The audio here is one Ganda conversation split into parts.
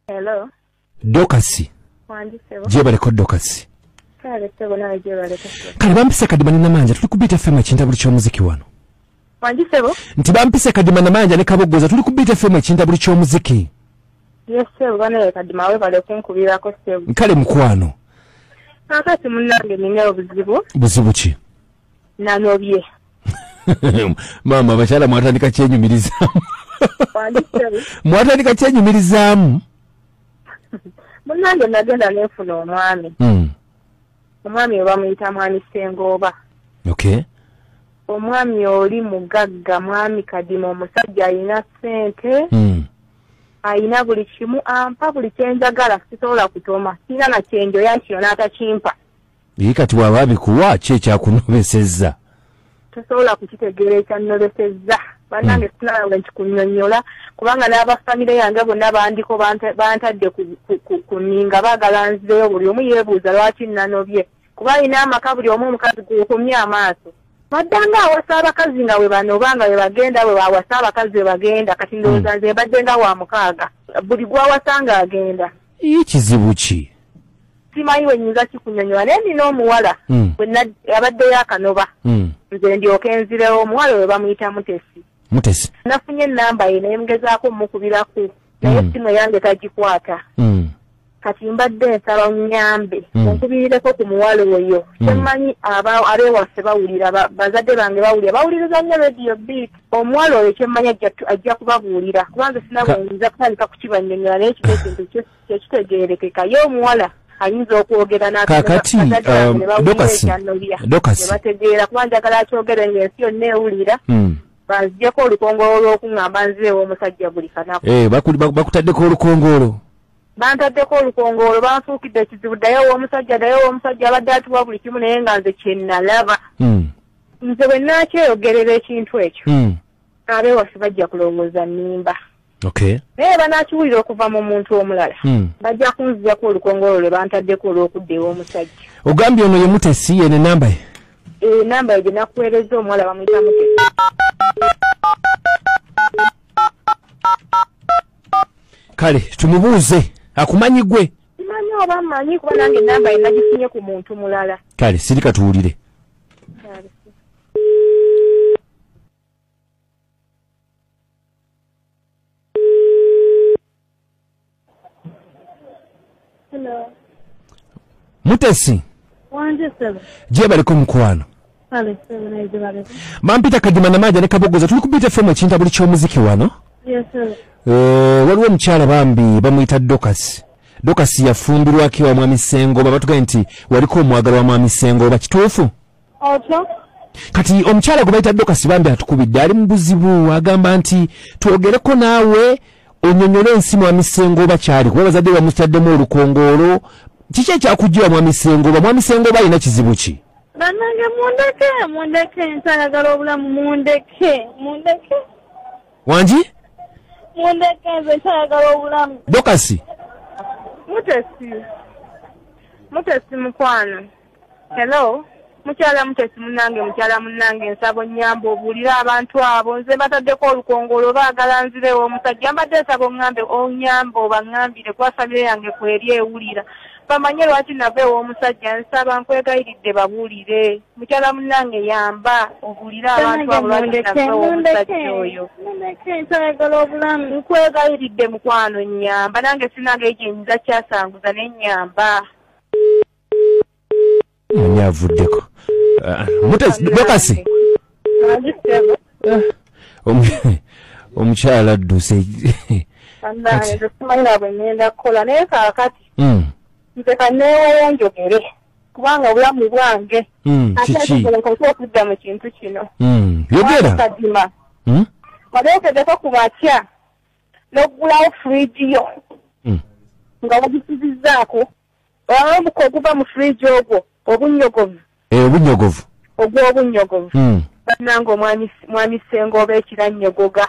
Hello. Dokasi. Wange sebo. Jebaleko Dokasi. Kale sebo nawe jebaleko. Kale bampise kadimani namanja tuli kubita FM ekintabuli ky'omuziki wano. Wange sebo. Nti bampise kadimani namanja ne kabogoza tuli kubita FM ekintabuli ky'omuziki. Yes sebo bane kadima we bale kunkubirako sebo. Kale mukwano. Akati munnange nina obuzibu. Buzibu ki? Nanobye. Mama bashala mwatandika kyenyumirizaamu. Wange sebo. Mwatandika kyenyumirizaamu. Munnange nagenda nefuna omwami. Omwami bamuyita mwami Ssengoba. Okay. Omwami oli mugagga mwami kadima omusajja alina ssente. Ayina buli kimu ampa buli kyenjagala sisobola kutoma. Sina na kyenjo yakino n'atakimpa. Kati bw'aba abikuwa ki ekyakunobesezza? Tosobola kukitegeera ekyanobesezza. Bannange sinawe nkikunnyonnyola kubanga n'abafamire yange bonna bandiko bantadde ku nninga baagala nzireyo buli omu yeebuuza lwaki nanobye. Kuba alina amaka buli omu omukazi gukumye amaaso. Baddanga awasa abakazi nga we banoba nga we bagenda we bawasa abakazi we bagenda kati ndowooza nze mbadde nga wa mukaaga. Buli gwawasa nga agenda. Kizibu ki? Simanyi we nnyinza kikunnyonnyola naye nina omuwala abaddeyo akanoba. Nze ndyoke nzirewo omuwala we bamuyita Mutesi. Mutesi. Nafunye ennamba ye naye mugezaako mukubirako naye essimu yange tagikwata. Kati mbadde nsaba nnyambe onkubirireko ku muwala oyo. Kyemmanyi abewaffe bawulira bazadde bange bawuliriza nnyo Radio Beat. Omuwala oyo kyemmanyi ajja kubabuulira kubanga sinabweyinza kutandika kukibannyonnyola naye kino ekintu kyekitegeerekeka ye omuwala ayinza okwogera kakati Dokasi bategeera kuba njagala akyogere ng'ensi yonna ewulira banzijeko olukongolo lw'okuŋŋamba nzirewo omusajja buli kanaku. Bakutaddeko olukongolo? Bantaddeko olukongolo banfuukidde ekizibu ddayo ow'omusajja abadde atuwa buli kimu naye nga nze kye nalaba. Nze bwe nnaakyeyogerera ekintu ekyo abewaffe bajja kulowooza nnimba. Okay. Naye banaakiwulira okuva mu muntu omulala. Bajja kunzijako olukongolo lwe bantaddeko olw'okudda ew'omusajja. Ogambye ono ye Mutesi ye n'ennamba ye? Ennamba ye gye nakuweereza omuwala bamuyita Mutesi. Kale tumubuuze akumanyi gwe? Simanyi oba mmanyi kuba nange ennamba ye nagifunye ku muntu mulala. Kale sirika tuwulire. Hello. Mutesi. Wange sebo. Jebaleko mukwano. Kale sebo naye jebaleko. Mampita kadima namanja ne kabogoza tuli kubita FM ekintabuli ky'omuziki wano. Yes sir. Waliwo omukyala bambi bamuyita Dokasi. Dokasi yafumbirwako wa mwami Ssengoba batugaye nti waliko omwagala wa mwami Ssengoba kituufu? Otyo. Kati omukyala gwe bayita Dokasi bambi atukubidde ali mu buzibu agamba nti twogereko naawe onyonyole ensi mwami Ssengoba kyali kuba bazadde bamutaddemu olukongolo. Kiki ekyakuggyiwa mwami Ssengoba? Mwami Ssengoba alina kizibu ki? Bannange mundeke ntayagala obulamu mundeke. Wangi? Mundeke nze ntayagala obulamu. Dokasi. Mutesi mukwano. Hello. Mukyala Mutesi munnange nsaba onnyambe obuulira abantu abo nze bataddeko olukongolo baagala nzirewo omusajja mbadde nsaba onnyambe obaŋŋambire kuba famire yange kweri ewulira bamanye lwaki nava ew'omusajja nsaba nkwegayiridde babuulire mukyala munnange yamba obuulira abantu abo lwaki nava ew'omusajja oyo ntayagala obulamu nkwegayiridde mukwano nnyamba nange sinange gye nyiza kyasanguza ne nnyamba. Nyavuddeko. Mutesi Dokasi. Omukyala adduse. Nze simanyi bwe ngenda kukola naye kaakati nze kanneewayo njogere kubanga obulamu bwange kiki okudda mu kintu kino. Yogera. Kadima. Waleekedeko ku makya n'oggulawo fridge yo nga wagisibizzaako obuko okuva mu fridge ogwo obunyogovu. Obunyogovu. Ogw'obunyogovu. Bannange mwami Ssengoba ekira nnyogoga.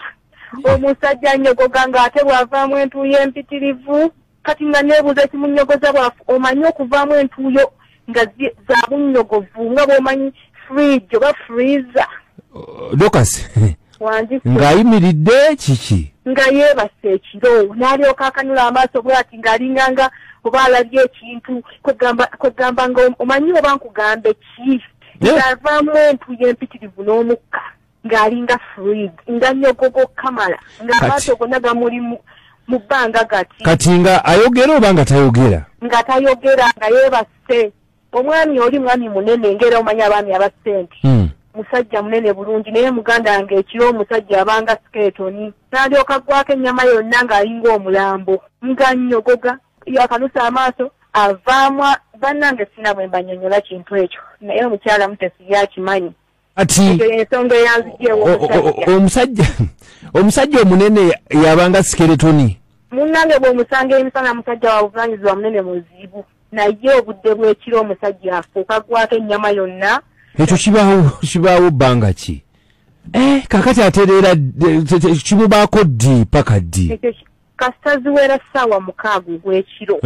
Omusajja nnyogoga ng'ate bw'avaamu entuuyo empitirivu kati nga nebuuza ekimunyogoza bwafu omanyi okuvaamu entuuyo nga za bunnyogovu nga bw'omanyi fridge oba freezer. Dokasi Wange ng'ayimiridde kiki nga yeebase ekiro n'alyoka akanula amaaso bw'ati ng'alinganga oba alabye ekintu kwegamba nga omanyi oba nkugambe ki ng'avaamu entuuyo empitirivu n'omukka ng'alinga fridge nga nnyogogo kamala ng'amaaso gonna gamuli mu bbanga kati nga ayogera oba nga tayogera nga yeebase. Omwami oli mwami munene ngera omanya abaami abasente musajja munene bulungi naye muganda wange ekiro omusajja abanga sketoni n'alyoka gwako ennyama yonna ng'alinga omulambo nga nnyogoga yakanusa amaaso avaamu bannange sina bwe mbanyonyola kintu ekyo naye omukyala mutesi yakimanyi ati ensonga eyanzijeewo omusajja omunene yabanga skeletoni munnange bw'omusanga emisana musajja wa buvunaanyizibwa munene muzibu naye obudde bw'ekiro omusajja afuuka gwako ennyama yonna. Ekyo kibaawo bbanga ki? Kakati atereera kimubaako ddi paka ddi? Kasita ziwera ssaawa 6 ogw'ekiro.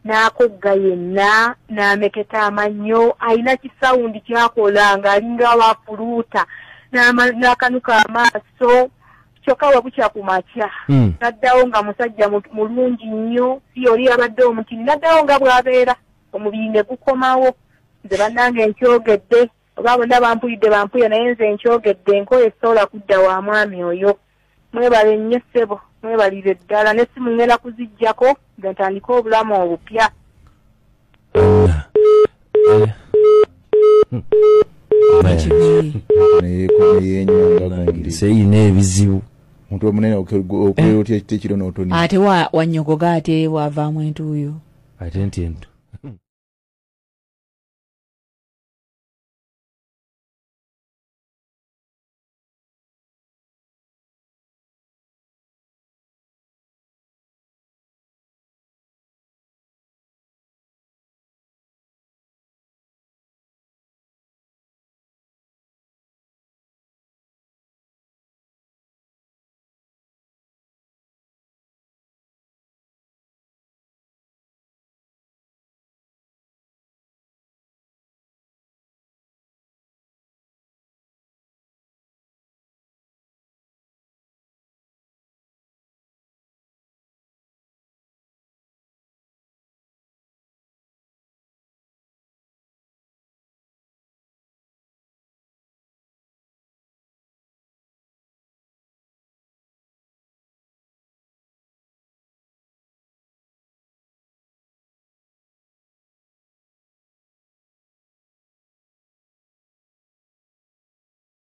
N'akogga yenna n'ameketa amannyo alina kisawundi kyakola ng'alinga awafuluuta n'akanuka amaaso kyokka wabukya ku makya n'addawo nga musajja mulungi nnyo si oli abadde omutini n'addawo nga bw'abeera omubiri ne gukomawo. Nze bannange nkyogedde oba bonna bampuye naye nze nkyogedde enkoye soola kudda wa mwami oyo. Mwebale nnyo ssebo mwebalire ddala n'essimu ngenda kuziggyako nga ntandika obulamu obupya. Seyina ebizibu omuntu omunene okweyotya ekiro n'otoni ate Wanyogoga ate wavaamu entuuyo ate nti entu